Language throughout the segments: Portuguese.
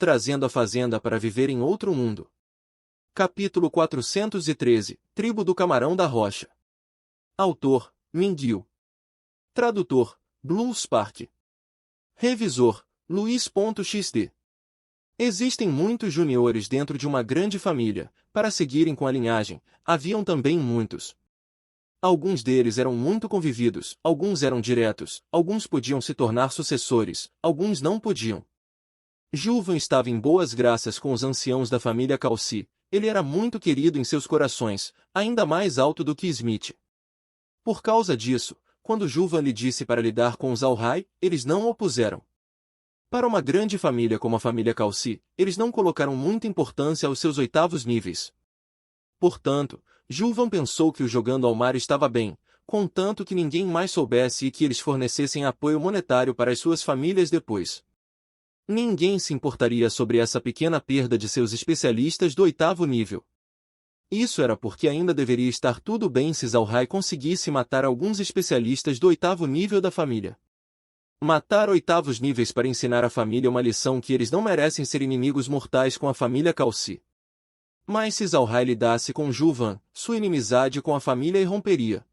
trazendo a fazenda para viver em outro mundo. Capítulo 413, Tribo do Camarão da Rocha. Autor, Mingyil. Tradutor, Blue Spark. Revisor, Luiz.xd. Existem muitos juniores dentro de uma grande família. Para seguirem com a linhagem, haviam também muitos. Alguns deles eram muito convividos, alguns eram diretos, alguns podiam se tornar sucessores, alguns não podiam. Juvan estava em boas graças com os anciãos da família Calci. Ele era muito querido em seus corações, ainda mais alto do que Smith. Por causa disso, quando Juvan lhe disse para lidar com os Alhai, eles não opuseram. Para uma grande família como a família Calci, eles não colocaram muita importância aos seus 8º níveis. Portanto, Juvan pensou que o jogando ao mar estava bem, contanto que ninguém mais soubesse e que eles fornecessem apoio monetário para as suas famílias depois. Ninguém se importaria sobre essa pequena perda de seus especialistas do 8º nível. Isso era porque ainda deveria estar tudo bem se Zalhai conseguisse matar alguns especialistas do 8º nível da família. Matar 8º níveis para ensinar à família uma lição que eles não merecem ser inimigos mortais com a família Calci. Mas se Zalhai lidasse com Juvan, sua inimizade com a família irromperia.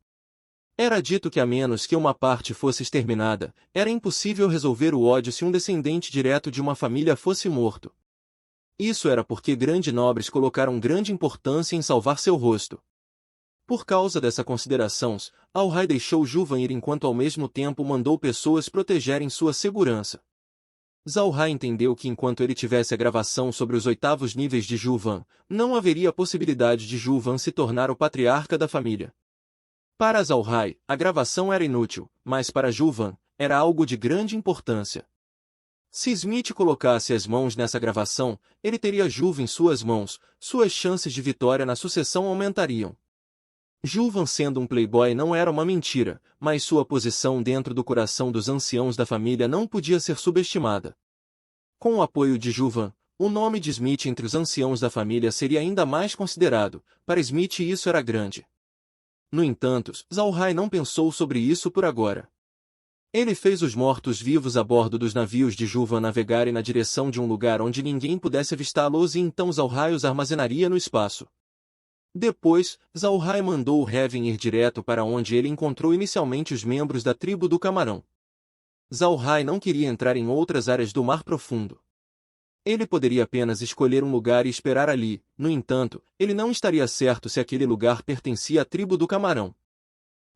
Era dito que a menos que uma parte fosse exterminada, era impossível resolver o ódio se um descendente direto de uma família fosse morto. Isso era porque grandes nobres colocaram grande importância em salvar seu rosto. Por causa dessa consideração, Alhai deixou Juvan ir enquanto ao mesmo tempo mandou pessoas protegerem sua segurança. Zalhai entendeu que enquanto ele tivesse a gravação sobre os 8º níveis de Juvan, não haveria possibilidade de Juvan se tornar o patriarca da família. Para Zalhai, a gravação era inútil, mas para Juvan, era algo de grande importância. Se Smith colocasse as mãos nessa gravação, ele teria Juvan em suas mãos, suas chances de vitória na sucessão aumentariam. Juvan sendo um playboy não era uma mentira, mas sua posição dentro do coração dos anciãos da família não podia ser subestimada. Com o apoio de Juvan, o nome de Smith entre os anciãos da família seria ainda mais considerado. Para Smith isso era grande. No entanto, Zalhai não pensou sobre isso por agora. Ele fez os mortos-vivos a bordo dos navios de Juvan navegarem na direção de um lugar onde ninguém pudesse avistá-los e então Zalhai os armazenaria no espaço. Depois, Zalhai mandou o Heaven ir direto para onde ele encontrou inicialmente os membros da tribo do Camarão. Zalhai não queria entrar em outras áreas do mar profundo. Ele poderia apenas escolher um lugar e esperar ali, no entanto, ele não estaria certo se aquele lugar pertencia à tribo do Camarão.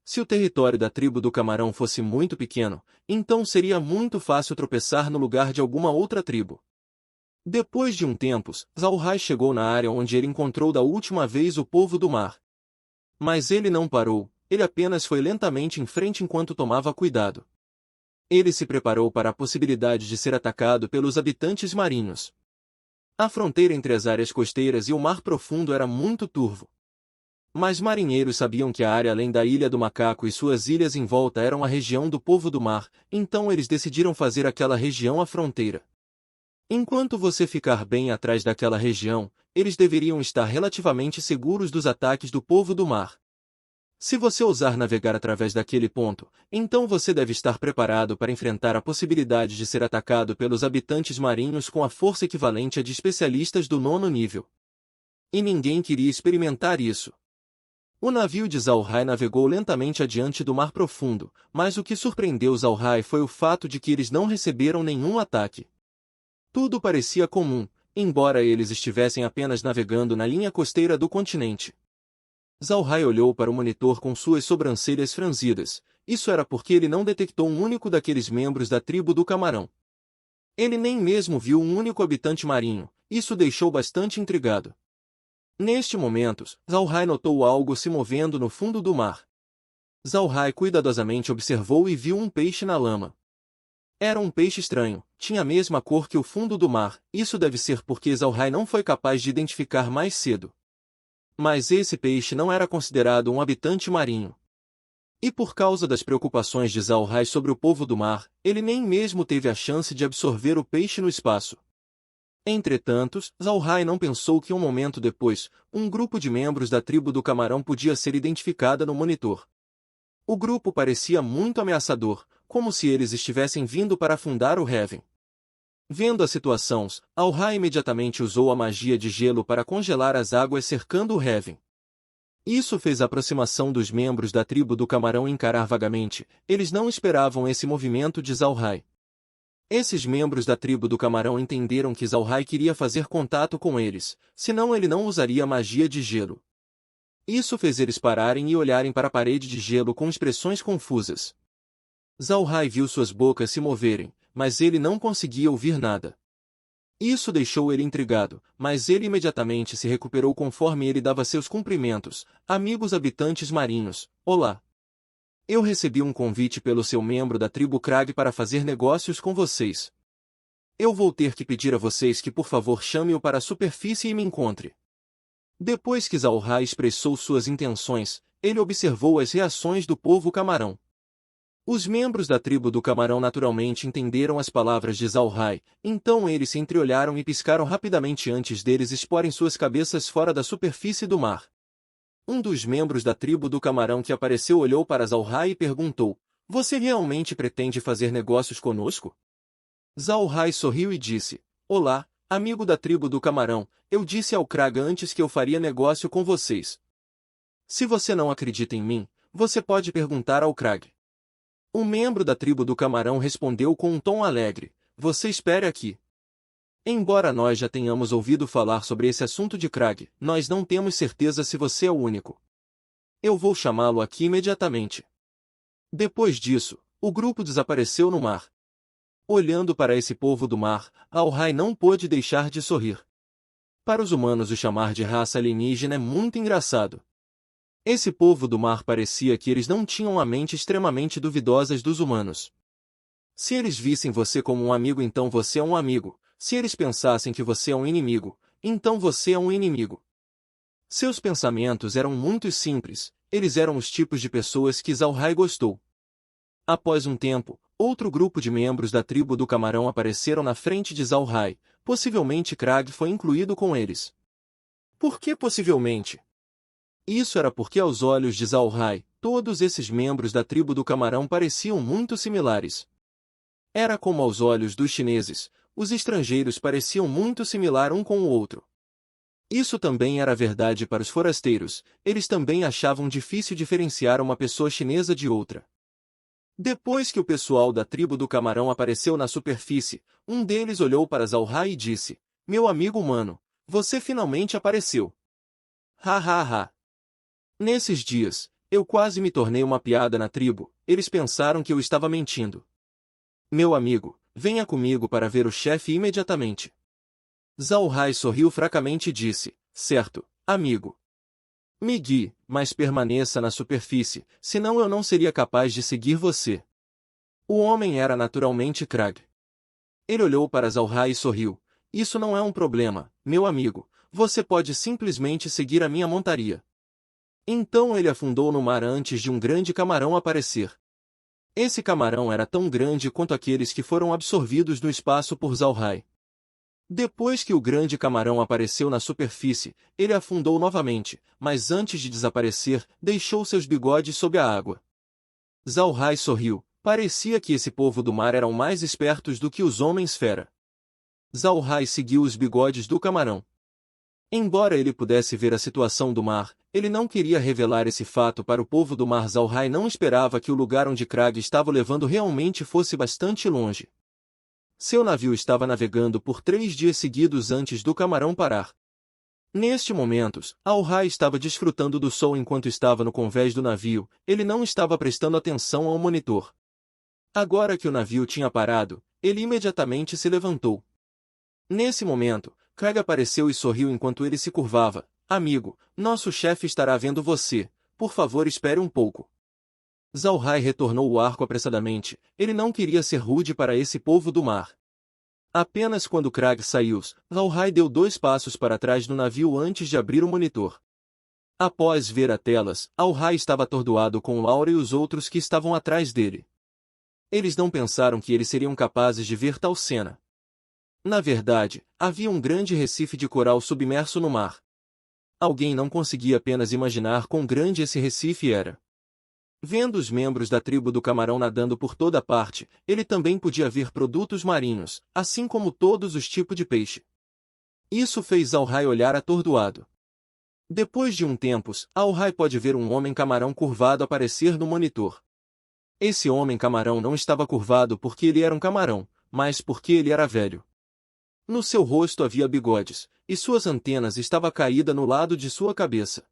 Se o território da tribo do Camarão fosse muito pequeno, então seria muito fácil tropeçar no lugar de alguma outra tribo. Depois de um tempo, Zalhai chegou na área onde ele encontrou da última vez o povo do mar. Mas ele não parou, ele apenas foi lentamente em frente enquanto tomava cuidado. Ele se preparou para a possibilidade de ser atacado pelos habitantes marinhos. A fronteira entre as áreas costeiras e o mar profundo era muito turvo. Mas marinheiros sabiam que a área além da Ilha do Macaco e suas ilhas em volta eram a região do povo do mar, então eles decidiram fazer aquela região a fronteira. Enquanto você ficar bem atrás daquela região, eles deveriam estar relativamente seguros dos ataques do povo do mar. Se você ousar navegar através daquele ponto, então você deve estar preparado para enfrentar a possibilidade de ser atacado pelos habitantes marinhos com a força equivalente à de especialistas do 9º nível. E ninguém queria experimentar isso. O navio de Zalhai navegou lentamente adiante do mar profundo, mas o que surpreendeu Zalhai foi o fato de que eles não receberam nenhum ataque. Tudo parecia comum, embora eles estivessem apenas navegando na linha costeira do continente. Zalhai olhou para o monitor com suas sobrancelhas franzidas. Isso era porque ele não detectou um único daqueles membros da tribo do Camarão. Ele nem mesmo viu um único habitante marinho. Isso o deixou bastante intrigado. Neste momento, Zalhai notou algo se movendo no fundo do mar. Zalhai cuidadosamente observou e viu um peixe na lama. Era um peixe estranho, tinha a mesma cor que o fundo do mar. Isso deve ser porque Zalhai não foi capaz de identificar mais cedo. Mas esse peixe não era considerado um habitante marinho. E por causa das preocupações de Zalhai sobre o povo do mar, ele nem mesmo teve a chance de absorver o peixe no espaço. Entretanto, Zalhai não pensou que um momento depois, um grupo de membros da tribo do Camarão podia ser identificada no monitor. O grupo parecia muito ameaçador, como se eles estivessem vindo para afundar o Heaven. Vendo a situação, Al-Ra imediatamente usou a magia de gelo para congelar as águas cercando o Heaven. Isso fez a aproximação dos membros da tribo do Camarão encarar vagamente, eles não esperavam esse movimento de Zal-Rai. Esses membros da tribo do Camarão entenderam que Zal-Rai queria fazer contato com eles, senão ele não usaria magia de gelo. Isso fez eles pararem e olharem para a parede de gelo com expressões confusas. Zal-Rai viu suas bocas se moverem, mas ele não conseguia ouvir nada. Isso deixou ele intrigado, mas ele imediatamente se recuperou conforme ele dava seus cumprimentos. Amigos habitantes marinhos, olá! Eu recebi um convite pelo seu membro da tribo Krag para fazer negócios com vocês. Eu vou ter que pedir a vocês que por favor chame-o para a superfície e me encontre. Depois que Zal-Rai expressou suas intenções, ele observou as reações do povo camarão. Os membros da tribo do Camarão naturalmente entenderam as palavras de Zal-Rai, então eles se entreolharam e piscaram rapidamente antes deles exporem suas cabeças fora da superfície do mar. Um dos membros da tribo do Camarão que apareceu olhou para Zal-Rai e perguntou: Você realmente pretende fazer negócios conosco? Zal-Rai sorriu e disse: Olá, amigo da tribo do Camarão, eu disse ao Krag antes que eu faria negócio com vocês. Se você não acredita em mim, você pode perguntar ao Krag. Um membro da tribo do Camarão respondeu com um tom alegre: Você espere aqui. Embora nós já tenhamos ouvido falar sobre esse assunto de Krag, nós não temos certeza se você é o único. Eu vou chamá-lo aqui imediatamente. Depois disso, o grupo desapareceu no mar. Olhando para esse povo do mar, Al-Rai não pôde deixar de sorrir. Para os humanos o chamar de raça alienígena é muito engraçado. Esse povo do mar parecia que eles não tinham a mente extremamente duvidosas dos humanos. Se eles vissem você como um amigo, então você é um amigo. Se eles pensassem que você é um inimigo, então você é um inimigo. Seus pensamentos eram muito simples, eles eram os tipos de pessoas que Zal-Rai gostou. Após um tempo, outro grupo de membros da tribo do Camarão apareceram na frente de Zal-Rai, possivelmente Krag foi incluído com eles. Por que possivelmente? Isso era porque aos olhos de Zal-Rai, todos esses membros da tribo do Camarão pareciam muito similares. Era como aos olhos dos chineses, os estrangeiros pareciam muito similar um com o outro. Isso também era verdade para os forasteiros, eles também achavam difícil diferenciar uma pessoa chinesa de outra. Depois que o pessoal da tribo do Camarão apareceu na superfície, um deles olhou para Zal-Rai e disse: Meu amigo humano, você finalmente apareceu. Ha ha ha. Nesses dias, eu quase me tornei uma piada na tribo, eles pensaram que eu estava mentindo. Meu amigo, venha comigo para ver o chefe imediatamente. Zal-Rai sorriu fracamente e disse: Certo, amigo. Me guie, mas permaneça na superfície, senão eu não seria capaz de seguir você. O homem era naturalmente Krag. Ele olhou para Zal-Rai e sorriu: Isso não é um problema, meu amigo, você pode simplesmente seguir a minha montaria. Então ele afundou no mar antes de um grande camarão aparecer. Esse camarão era tão grande quanto aqueles que foram absorvidos no espaço por Zal-Rai. Depois que o grande camarão apareceu na superfície, ele afundou novamente, mas antes de desaparecer, deixou seus bigodes sob a água. Zal-Rai sorriu, parecia que esse povo do mar eram mais espertos do que os homens-fera. Zal-Rai seguiu os bigodes do camarão. Embora ele pudesse ver a situação do mar, ele não queria revelar esse fato para o povo do mar. Zal-Rai não esperava que o lugar onde Krag estava levando realmente fosse bastante longe. Seu navio estava navegando por 3 dias seguidos antes do camarão parar. Neste momento, Al-Rai estava desfrutando do sol enquanto estava no convés do navio, ele não estava prestando atenção ao monitor. Agora que o navio tinha parado, ele imediatamente se levantou. Nesse momento, Krag apareceu e sorriu enquanto ele se curvava. Amigo, nosso chefe estará vendo você, por favor espere um pouco. Zal-Rai retornou o arco apressadamente, ele não queria ser rude para esse povo do mar. Apenas quando Krag saiu, Zal-Rai deu 2 passos para trás no navio antes de abrir o monitor. Após ver a telas, Al-Rai estava atordoado com Laura e os outros que estavam atrás dele. Eles não pensaram que eles seriam capazes de ver tal cena. Na verdade, havia um grande recife de coral submerso no mar. Alguém não conseguia apenas imaginar quão grande esse recife era. Vendo os membros da tribo do camarão nadando por toda parte, ele também podia ver produtos marinhos, assim como todos os tipos de peixe. Isso fez Zalhai olhar atordoado. Depois de um tempo, Zalhai pode ver um homem camarão curvado aparecer no monitor. Esse homem camarão não estava curvado porque ele era um camarão, mas porque ele era velho. No seu rosto havia bigodes, e suas antenas estavam caídas no lado de sua cabeça.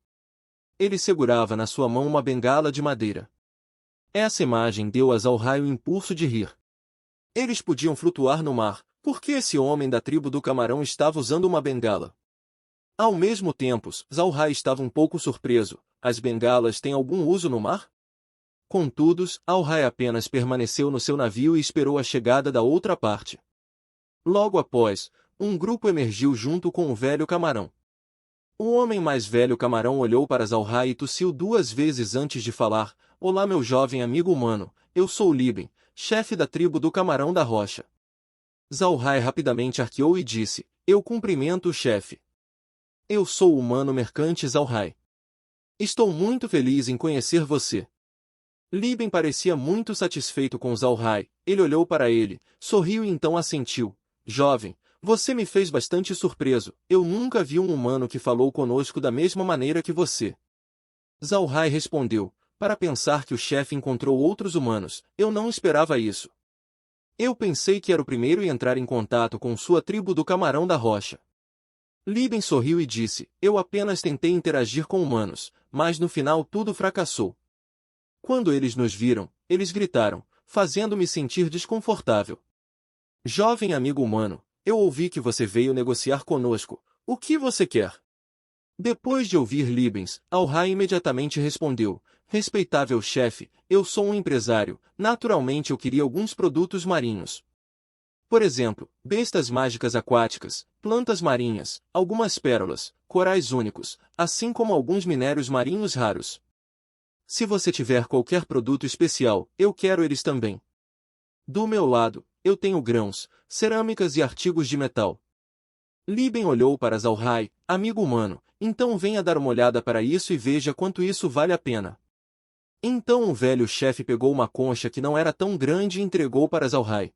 Ele segurava na sua mão uma bengala de madeira. Essa imagem deu a Zalhai o impulso de rir. Eles podiam flutuar no mar, porque esse homem da tribo do camarão estava usando uma bengala. Ao mesmo tempo, Zalhai estava um pouco surpreso. As bengalas têm algum uso no mar? Contudo, Zalhai apenas permaneceu no seu navio e esperou a chegada da outra parte. Logo após, um grupo emergiu junto com o velho camarão. O homem mais velho camarão olhou para Zalhai e tossiu 2 vezes antes de falar: "Olá, meu jovem amigo humano, eu sou Liben, chefe da tribo do camarão da rocha." Zalhai rapidamente arqueou e disse: "Eu cumprimento o chefe. Eu sou o humano mercante Zalhai. Estou muito feliz em conhecer você." Liben parecia muito satisfeito com Zalhai. Ele olhou para ele, sorriu e então assentiu: "Jovem, você me fez bastante surpreso. Eu nunca vi um humano que falou conosco da mesma maneira que você." Zalhai respondeu: "Para pensar que o chefe encontrou outros humanos, eu não esperava isso. Eu pensei que era o primeiro a entrar em contato com sua tribo do camarão da rocha." Liben sorriu e disse: "Eu apenas tentei interagir com humanos, mas no final tudo fracassou. Quando eles nos viram, eles gritaram, fazendo-me sentir desconfortável." "Jovem amigo humano, eu ouvi que você veio negociar conosco. O que você quer?" Depois de ouvir Libens, Zalhai imediatamente respondeu: "Respeitável chefe, eu sou um empresário, naturalmente eu queria alguns produtos marinhos. Por exemplo, bestas mágicas aquáticas, plantas marinhas, algumas pérolas, corais únicos, assim como alguns minérios marinhos raros. Se você tiver qualquer produto especial, eu quero eles também. Do meu lado, eu tenho grãos, cerâmicas e artigos de metal." Liben olhou para Zalhai: "Amigo humano, então venha dar uma olhada para isso e veja quanto isso vale a pena." Então o velho chefe pegou uma concha que não era tão grande e entregou para Zalhai.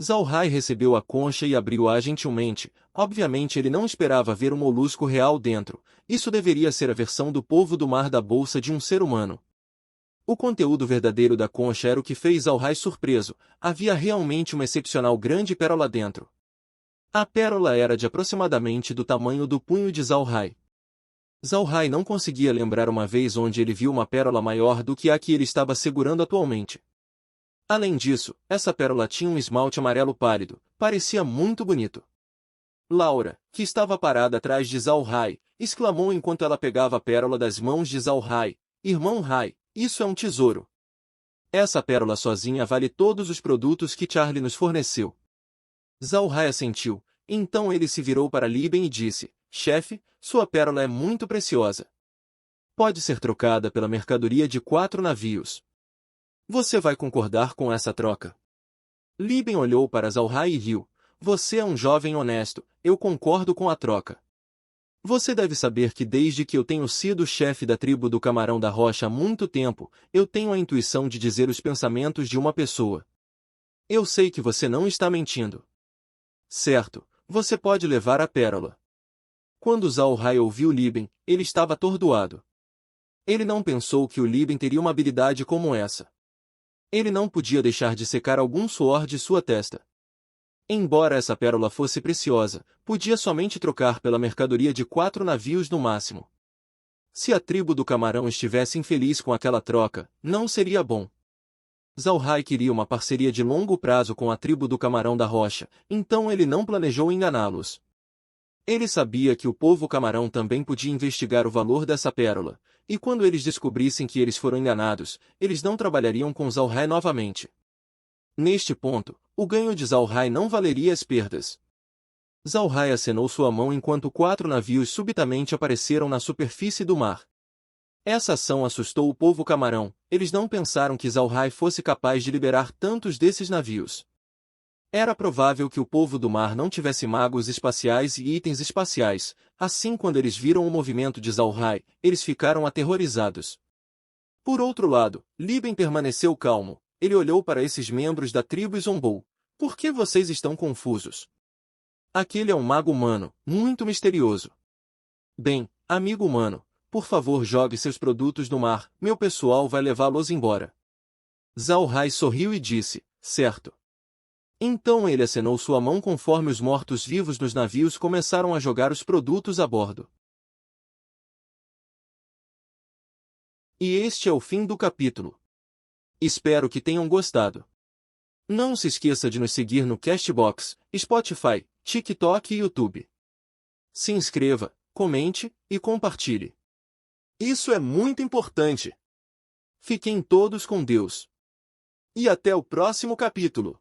Zalhai recebeu a concha e abriu-a gentilmente. Obviamente ele não esperava ver um molusco real dentro. Isso deveria ser a versão do polvo do mar da bolsa de um ser humano. O conteúdo verdadeiro da concha era o que fez Zalhai surpreso. Havia realmente uma excepcional grande pérola dentro. A pérola era de aproximadamente do tamanho do punho de Zalhai. Zalhai não conseguia lembrar uma vez onde ele viu uma pérola maior do que a que ele estava segurando atualmente. Além disso, essa pérola tinha um esmalte amarelo pálido, parecia muito bonito. Laura, que estava parada atrás de Zalhai, exclamou enquanto ela pegava a pérola das mãos de Zalhai: "Irmão Hai, isso é um tesouro. Essa pérola sozinha vale todos os produtos que Charlie nos forneceu." Zalhai assentiu. Então ele se virou para Liben e disse: "Chefe, sua pérola é muito preciosa. Pode ser trocada pela mercadoria de 4 navios. Você vai concordar com essa troca?" Liben olhou para Zalhai e riu: "Você é um jovem honesto, eu concordo com a troca. Você deve saber que desde que eu tenho sido chefe da tribo do camarão da rocha há muito tempo, eu tenho a intuição de dizer os pensamentos de uma pessoa. Eu sei que você não está mentindo. Certo, você pode levar a pérola." Quando Zalhai ouviu Liben, ele estava atordoado. Ele não pensou que o Liben teria uma habilidade como essa. Ele não podia deixar de secar algum suor de sua testa. Embora essa pérola fosse preciosa, podia somente trocar pela mercadoria de 4 navios no máximo. Se a tribo do camarão estivesse infeliz com aquela troca, não seria bom. Zalhai queria uma parceria de longo prazo com a tribo do camarão da rocha, então ele não planejou enganá-los. Ele sabia que o povo camarão também podia investigar o valor dessa pérola, e quando eles descobrissem que eles foram enganados, eles não trabalhariam com Zalhai novamente. Neste ponto, o ganho de Zalhai não valeria as perdas. Zalhai acenou sua mão enquanto 4 navios subitamente apareceram na superfície do mar. Essa ação assustou o povo camarão. Eles não pensaram que Zalhai fosse capaz de liberar tantos desses navios. Era provável que o povo do mar não tivesse magos espaciais e itens espaciais. Assim, quando eles viram o movimento de Zalhai, eles ficaram aterrorizados. Por outro lado, Liben permaneceu calmo. Ele olhou para esses membros da tribo e zombou. Por que vocês estão confusos? Aquele é um mago humano, muito misterioso. Bem, amigo humano, por favor jogue seus produtos no mar, meu pessoal vai levá-los embora. Zhao Hai sorriu e disse, certo. Então ele acenou sua mão conforme os mortos-vivos nos navios começaram a jogar os produtos a bordo. E este é o fim do capítulo. Espero que tenham gostado. Não se esqueça de nos seguir no Castbox, Spotify, TikTok e YouTube. Se inscreva, comente e compartilhe. Isso é muito importante. Fiquem todos com Deus. E até o próximo capítulo.